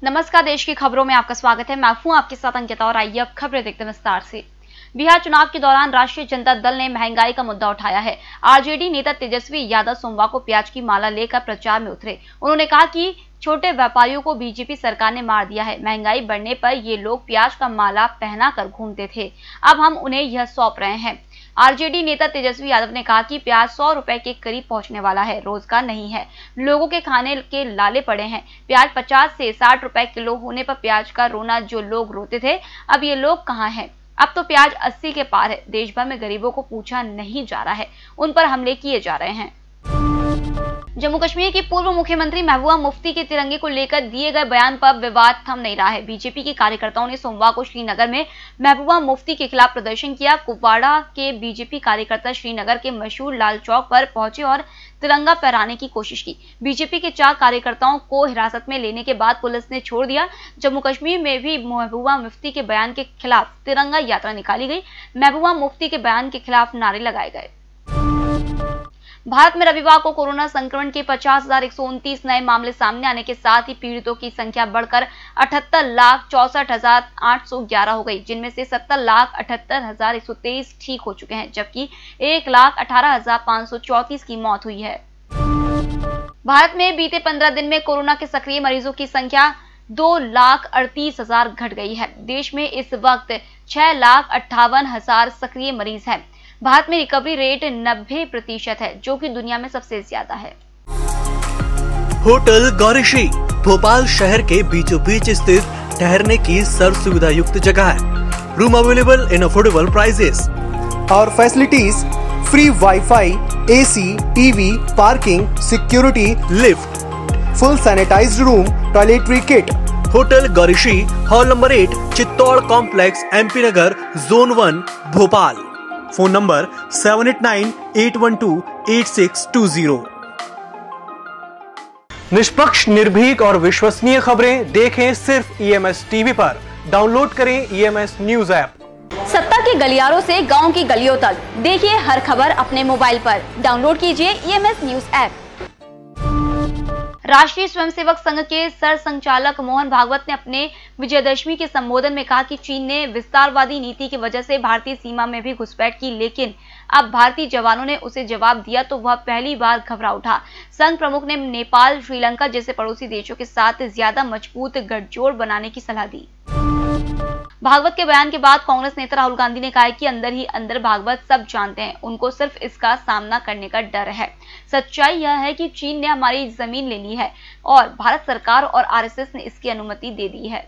नमस्कार, देश की खबरों में आपका स्वागत है। मैं हूं आपके साथ अंकिता और आइए अब खबरें देखते हैं विस्तार से। बिहार चुनाव के दौरान राष्ट्रीय जनता दल ने महंगाई का मुद्दा उठाया है। आरजेडी नेता तेजस्वी यादव सोमवार को प्याज की माला लेकर प्रचार में उतरे। उन्होंने कहा कि छोटे व्यापारियों को बीजेपी सरकार ने मार दिया है। महंगाई बढ़ने पर ये लोग प्याज का माला पहना कर घूमते थे, अब हम उन्हें यह सौंप रहे हैं। आरजेडी नेता तेजस्वी यादव ने कहा कि प्याज 100 रुपए के करीब पहुंचने वाला है। रोजगार नहीं है, लोगों के खाने के लाले पड़े हैं। प्याज 50 से 60 रुपए किलो होने पर प्याज का रोना जो लोग रोते थे, अब ये लोग कहां हैं? अब तो प्याज 80 के पार है। देश भर में गरीबों को पूछा नहीं जा रहा है, उन पर हमले किए जा रहे हैं। जम्मू कश्मीर की पूर्व मुख्यमंत्री महबूबा मुफ्ती के तिरंगे को लेकर दिए गए बयान पर विवाद थम नहीं रहा है। बीजेपी के कार्यकर्ताओं ने सोमवार को श्रीनगर में महबूबा मुफ्ती के खिलाफ प्रदर्शन किया। कुपवाड़ा के बीजेपी कार्यकर्ता श्रीनगर के मशहूर लाल चौक पर पहुंचे और तिरंगा फहराने की कोशिश की। बीजेपी के 4 कार्यकर्ताओं को हिरासत में लेने के बाद पुलिस ने छोड़ दिया। जम्मू कश्मीर में भी महबूबा मुफ्ती के बयान के खिलाफ तिरंगा यात्रा निकाली गई। महबूबा मुफ्ती के बयान के खिलाफ नारे लगाए गए। भारत में रविवार को कोरोना संक्रमण के 50,129 नए मामले सामने आने के साथ ही पीड़ितों की संख्या बढ़कर 78,64,811 हो गई, जिनमें से 70,78,123 ठीक हो चुके हैं, जबकि 1,18,534 की मौत हुई है। भारत में बीते 15 दिन में कोरोना के सक्रिय मरीजों की संख्या 2,38,000 घट गई है। देश में इस वक्त 6,58,000 सक्रिय मरीज हैं। भारत में रिकवरी रेट 90% है, जो कि दुनिया में सबसे ज्यादा है। होटल गौरीश्री भोपाल शहर के बीचों बीच स्थित ठहरने की सर्व सुविधा युक्त जगह है। Room available in affordable prices और facilities free WiFi, AC, TV, parking, security, lift, full sanitized room, toiletry kit. Hotel Gaurishri, hall number 8, Chittor complex, MP Nagar, zone 1, Bhopal. Phone number 7898128620। निष्पक्ष, निर्भीक और विश्वसनीय खबरें देखें सिर्फ EMS टीवी पर। डाउनलोड करें EMS न्यूज ऐप। सत्ता के गलियारों से गांव की गलियों तक देखिए हर खबर अपने मोबाइल पर। डाउनलोड कीजिए EMS न्यूज ऐप। राष्ट्रीय स्वयंसेवक संघ के सरसंघचालक मोहन भागवत ने अपने विजयदशमी के संबोधन में कहा कि चीन ने विस्तारवादी नीति की वजह से भारतीय सीमा में भी घुसपैठ की, लेकिन अब भारतीय जवानों ने उसे जवाब दिया तो वह पहली बार घबरा उठा। संघ प्रमुख ने नेपाल, श्रीलंका जैसे पड़ोसी देशों के साथ ज्यादा मजबूत गठजोड़ बनाने की सलाह दी। भागवत के बयान के बाद कांग्रेस नेता राहुल गांधी ने कहा है कि अंदर ही अंदर भागवत सब जानते हैं, उनको सिर्फ इसका सामना करने का डर है। सच्चाई यह है कि चीन ने हमारी जमीन ले ली है और भारत सरकार और RSS ने इसकी अनुमति दे दी है।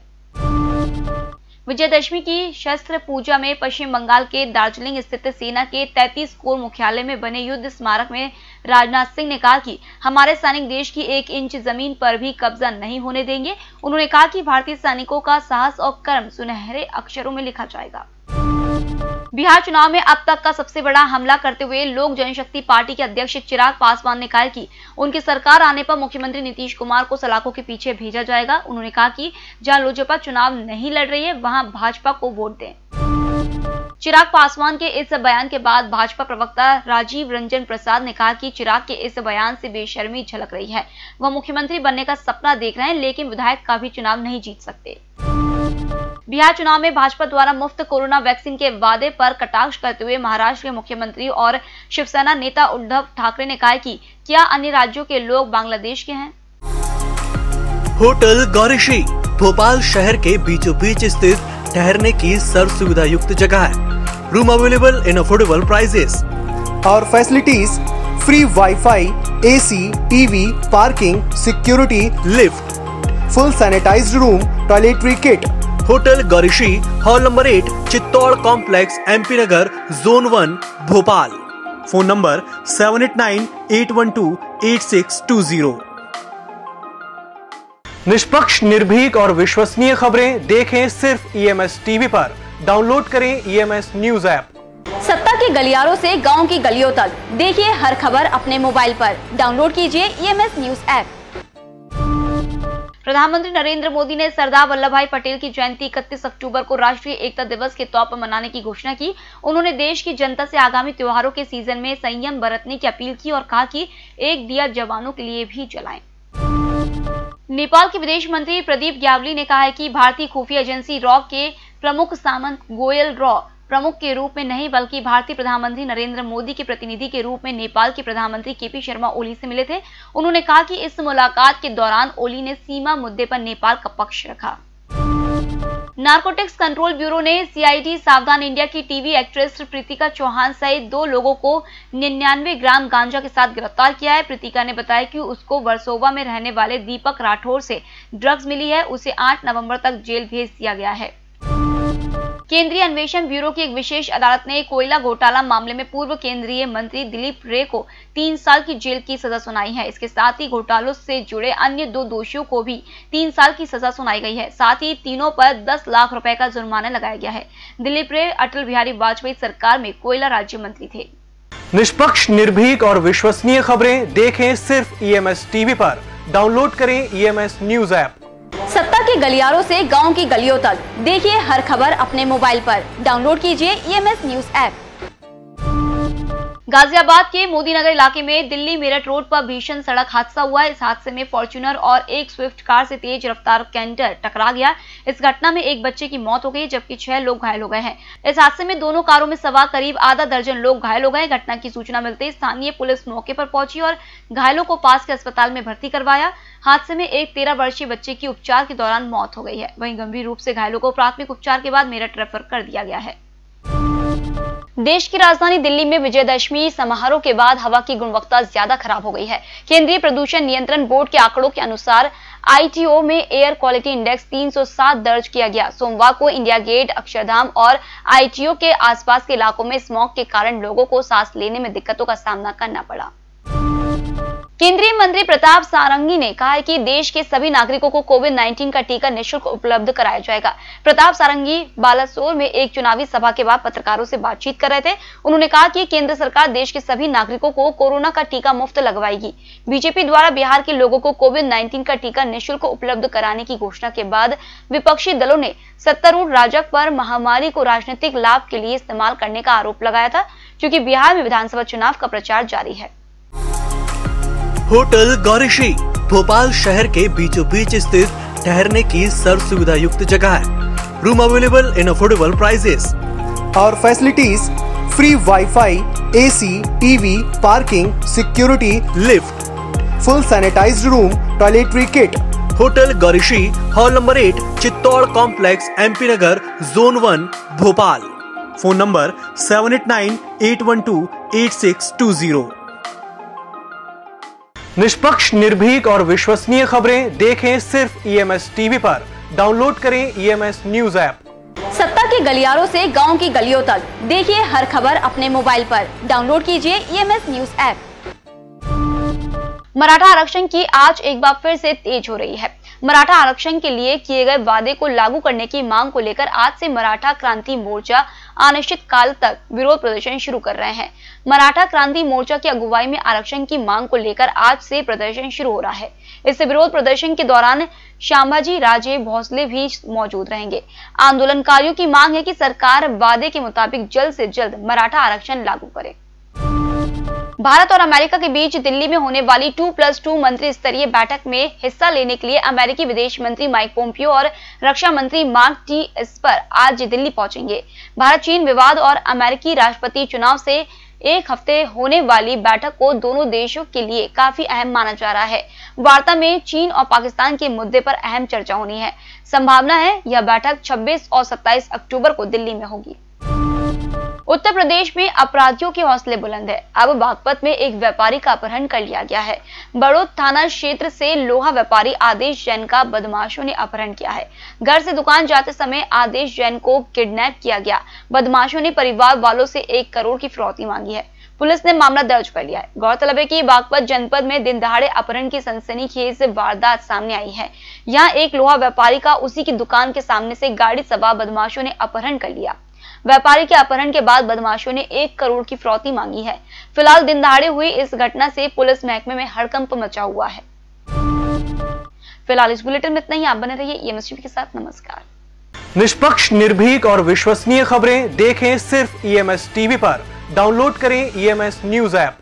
विजयदशमी की शस्त्र पूजा में पश्चिम बंगाल के दार्जिलिंग स्थित सेना के 33 कोर मुख्यालय में बने युद्ध स्मारक में राजनाथ सिंह ने कहा कि हमारे सैनिक देश की 1 इंच जमीन पर भी कब्जा नहीं होने देंगे। उन्होंने कहा कि भारतीय सैनिकों का साहस और कर्म सुनहरे अक्षरों में लिखा जाएगा। बिहार चुनाव में अब तक का सबसे बड़ा हमला करते हुए लोक जनशक्ति पार्टी के अध्यक्ष चिराग पासवान ने कहा कि उनकी सरकार आने पर मुख्यमंत्री नीतीश कुमार को सलाखों के पीछे भेजा जाएगा। उन्होंने कहा कि जहां लोजपा चुनाव नहीं लड़ रही है, वहां भाजपा को वोट दें। चिराग पासवान के इस बयान के बाद भाजपा प्रवक्ता राजीव रंजन प्रसाद ने कहा कि चिराग के इस बयान से बेशर्मी झलक रही है। वह मुख्यमंत्री बनने का सपना देख रहे हैं, लेकिन विधायक का भी चुनाव नहीं जीत सकते। बिहार चुनाव में भाजपा द्वारा मुफ्त कोरोना वैक्सीन के वादे पर कटाक्ष करते हुए महाराष्ट्र के मुख्यमंत्री और शिवसेना नेता उद्धव ठाकरे ने कहा कि क्या अन्य राज्यों के लोग बांग्लादेश के हैं? होटल गौरीश्री भोपाल शहर के बीचों बीच स्थित ठहरने की सर्व सुविधा युक्त जगह है। Room available in affordable prices और facilities free WiFi, AC, TV, parking, security, lift, full sanitized room, toiletry kit. Hotel Gaurishri, hall number 8, Chittor complex, MP Nagar, zone 1, Bhopal. Phone number 7898128620। निष्पक्ष, निर्भीक और विश्वसनीय खबरें देखें सिर्फ EMS टीवी पर। डाउनलोड करें EMS न्यूज ऐप। सत्ता के गलियारों से गांव की गलियों तक देखिए हर खबर अपने मोबाइल पर। डाउनलोड कीजिए EMS न्यूज ऐप। प्रधानमंत्री नरेंद्र मोदी ने सरदार वल्लभ भाई पटेल की जयंती 31 अक्टूबर को राष्ट्रीय एकता दिवस के तौर पर मनाने की घोषणा की। उन्होंने देश की जनता से आगामी त्योहारों के सीजन में संयम बरतने की अपील की और कहा कि एक दिया जवानों के लिए भी जलाएं। नेपाल के विदेश मंत्री प्रदीप ग्यावली ने कहा है कि भारतीय खुफिया एजेंसी रॉ के प्रमुख सामंत गोयल रॉ प्रमुख के रूप में नहीं बल्कि भारतीय प्रधानमंत्री नरेंद्र मोदी के प्रतिनिधि के रूप में नेपाल के प्रधानमंत्री केपी शर्मा ओली से मिले थे। उन्होंने कहा कि इस मुलाकात के दौरान ओली ने सीमा मुद्दे पर नेपाल का पक्ष रखा। नारकोटिक्स कंट्रोल ब्यूरो ने सीआईडी सावधान इंडिया की टीवी एक्ट्रेस प्रीतिका चौहान सहित 2 लोगों को 99 ग्राम गांजा के साथ गिरफ्तार किया है। प्रीतिका ने बताया कि उसको वर्सोवा में रहने वाले दीपक राठौर से ड्रग्स मिली है। उसे 8 नवंबर तक जेल भेज दिया गया है। केंद्रीय अन्वेषण ब्यूरो की एक विशेष अदालत ने कोयला घोटाला मामले में पूर्व केंद्रीय मंत्री दिलीप रे को 3 साल की जेल की सजा सुनाई है। इसके साथ ही घोटालों से जुड़े अन्य 2 दोषियों को भी 3 साल की सजा सुनाई गई है। साथ ही तीनों पर 10 लाख रुपए का जुर्माना लगाया गया है। दिलीप रे अटल बिहारी वाजपेयी सरकार में कोयला राज्य मंत्री थे। निष्पक्ष, निर्भीक और विश्वसनीय खबरें देखें सिर्फ ईएमएस टीवी पर। डाउनलोड करें ईएमएस न्यूज ऐप। सत्ता के गलियारों से गांव की गलियों तक देखिए हर खबर अपने मोबाइल पर। डाउनलोड कीजिए ईएमएस न्यूज ऐप। गाजियाबाद के मोदीनगर इलाके में दिल्ली मेरठ रोड पर भीषण सड़क हादसा हुआ है। इस हादसे में फॉर्च्यूनर और एक स्विफ्ट कार से तेज रफ्तार कैंटर टकरा गया। इस घटना में एक बच्चे की मौत हो गई जबकि 6 लोग घायल हो गए हैं। इस हादसे में दोनों कारों में सवार करीब आधा दर्जन लोग घायल हो गए। घटना की सूचना मिलते ही स्थानीय पुलिस मौके पर पहुंची और घायलों को पास के अस्पताल में भर्ती करवाया। हादसे में एक 13 वर्षीय बच्चे की उपचार के दौरान मौत हो गई है। वहीं गंभीर रूप से घायलों को प्राथमिक उपचार के बाद मेरठ रेफर कर दिया गया है। देश की राजधानी दिल्ली में विजयदशमी समारोह के बाद हवा की गुणवत्ता ज्यादा खराब हो गई है। केंद्रीय प्रदूषण नियंत्रण बोर्ड के आंकड़ों के अनुसार आईटीओ में एयर क्वालिटी इंडेक्स 307 दर्ज किया गया। सोमवार को इंडिया गेट, अक्षरधाम और आईटीओ के आसपास के इलाकों में स्मॉग के कारण लोगों को सांस लेने में दिक्कतों का सामना करना पड़ा। केंद्रीय मंत्री प्रताप सारंगी ने कहा है कि देश के सभी नागरिकों को कोविड-19 का टीका निःशुल्क उपलब्ध कराया जाएगा। प्रताप सारंगी बालासोर में एक चुनावी सभा के बाद पत्रकारों से बातचीत कर रहे थे। उन्होंने कहा कि केंद्र सरकार देश के सभी नागरिकों को कोरोना का टीका मुफ्त लगवाएगी। बीजेपी द्वारा बिहार के लोगों को कोविड-19 का टीका निःशुल्क उपलब्ध कराने की घोषणा के बाद विपक्षी दलों ने सत्तारूढ़ राजग पर महामारी को राजनीतिक लाभ के लिए इस्तेमाल करने का आरोप लगाया था, क्योंकि बिहार में विधानसभा चुनाव का प्रचार जारी है। होटल गौरीशी भोपाल शहर के बीचों बीच स्थित ठहरने की सर्व सुविधा युक्त जगह है। Room available in affordable prices. और facilities free WiFi, AC, TV, parking, security, lift, full sanitized room, toiletry kit. Hotel Gaurishri, hall number 8, Chittor complex, MP Nagar, zone 1, Bhopal. Phone number 7898128620। निष्पक्ष, निर्भीक और विश्वसनीय खबरें देखें सिर्फ ईएमएस टीवी पर। डाउनलोड करें ईएमएस न्यूज ऐप। सत्ता के गलियारों से गांव की गलियों तक देखिए हर खबर अपने मोबाइल पर। डाउनलोड कीजिए ईएमएस न्यूज ऐप। मराठा आरक्षण की आज एक बार फिर से तेज हो रही है। मराठा आरक्षण के लिए किए गए वादे को लागू करने की मांग को लेकर आज से मराठा क्रांति मोर्चा अनिश्चित काल तक विरोध प्रदर्शन शुरू कर रहे हैं। मराठा क्रांति मोर्चा की अगुवाई में आरक्षण की मांग को लेकर आज से प्रदर्शन शुरू हो रहा है। इस विरोध प्रदर्शन के दौरान श्यामाजी राजे भोसले भी मौजूद रहेंगे। आंदोलनकारियों की मांग है कि सरकार वादे के मुताबिक जल्द से जल्द मराठा आरक्षण लागू करे। भारत और अमेरिका के बीच दिल्ली में होने वाली 2+2 मंत्री स्तरीय बैठक में हिस्सा लेने के लिए अमेरिकी विदेश मंत्री माइक पोम्पियो और रक्षा मंत्री मार्क टी एस्पर आज दिल्ली पहुंचेंगे। भारत चीन विवाद और अमेरिकी राष्ट्रपति चुनाव से एक हफ्ते होने वाली बैठक को दोनों देशों के लिए काफी अहम माना जा रहा है। वार्ता में चीन और पाकिस्तान के मुद्दे पर अहम चर्चा होनी है। संभावना है यह बैठक 26 और 27 अक्टूबर को दिल्ली में होगी। उत्तर प्रदेश में अपराधियों के हौसले बुलंद है। अब बागपत में एक व्यापारी का अपहरण कर लिया गया है। बड़ौद थाना क्षेत्र से लोहा व्यापारी आदेश जैन का बदमाशों ने अपहरण किया है। घर से दुकान जाते समय आदेश जैन को किडनैप किया गया। बदमाशों ने परिवार वालों से 1 करोड़ की फिरौती मांगी है। पुलिस ने मामला दर्ज कर लिया है। गौरतलब है कि बागपत जनपद में दिन दहाड़े अपहरण की सनसनीखेज वारदात सामने आई है। यहाँ एक लोहा व्यापारी का उसी की दुकान के सामने से गाड़ी सवार बदमाशों ने अपहरण कर लिया। व्यापारी के अपहरण के बाद बदमाशों ने 1 करोड़ की फिरौती मांगी है। फिलहाल दिन दहाड़े हुई इस घटना से पुलिस महकमे में हड़कंप मचा हुआ है। फिलहाल इस बुलेटिन में इतना ही। आप बने रहिए ईएमएस टीवी के साथ। नमस्कार। निष्पक्ष, निर्भीक और विश्वसनीय खबरें देखें सिर्फ ईएमएस टीवी पर। डाउनलोड करें ईएमएस न्यूज ऐप।